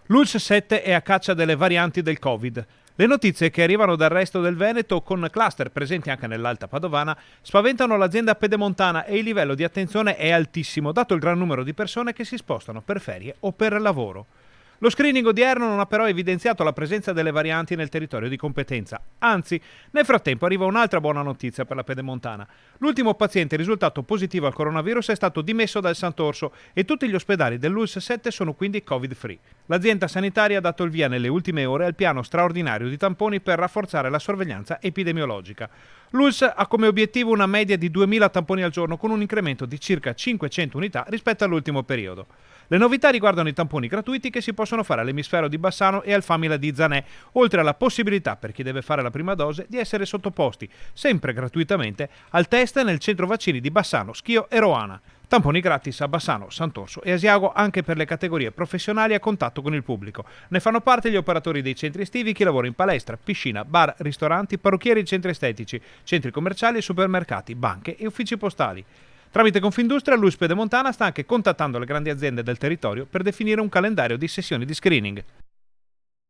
L'ULSS 7 è a caccia delle varianti del Covid. Le notizie che arrivano dal resto del Veneto, con cluster presenti anche nell'Alta Padovana, spaventano l'azienda pedemontana e il livello di attenzione è altissimo, dato il gran numero di persone che si spostano per ferie o per lavoro. Lo screening odierno non ha però evidenziato la presenza delle varianti nel territorio di competenza. Anzi, nel frattempo arriva un'altra buona notizia per la pedemontana. L'ultimo paziente risultato positivo al coronavirus è stato dimesso dal Sant'Orso e tutti gli ospedali dell'ULSS 7 sono quindi Covid-free. L'azienda sanitaria ha dato il via nelle ultime ore al piano straordinario di tamponi per rafforzare la sorveglianza epidemiologica. L'ULSS ha come obiettivo una media di 2000 tamponi al giorno con un incremento di circa 500 unità rispetto all'ultimo periodo. Le novità riguardano i tamponi gratuiti che si possono fare all'emisfero di Bassano e al Famila di Zanè, oltre alla possibilità per chi deve fare la prima dose di essere sottoposti, sempre gratuitamente, al test nel centro vaccini di Bassano, Schio e Roana. Tamponi gratis a Bassano, Sant'Orso e Asiago anche per le categorie professionali a contatto con il pubblico. Ne fanno parte gli operatori dei centri estivi, chi lavora in palestra, piscina, bar, ristoranti, parrucchieri e centri estetici, centri commerciali, supermercati, banche e uffici postali. Tramite Confindustria, l'ULSS Pedemontana sta anche contattando le grandi aziende del territorio per definire un calendario di sessioni di screening.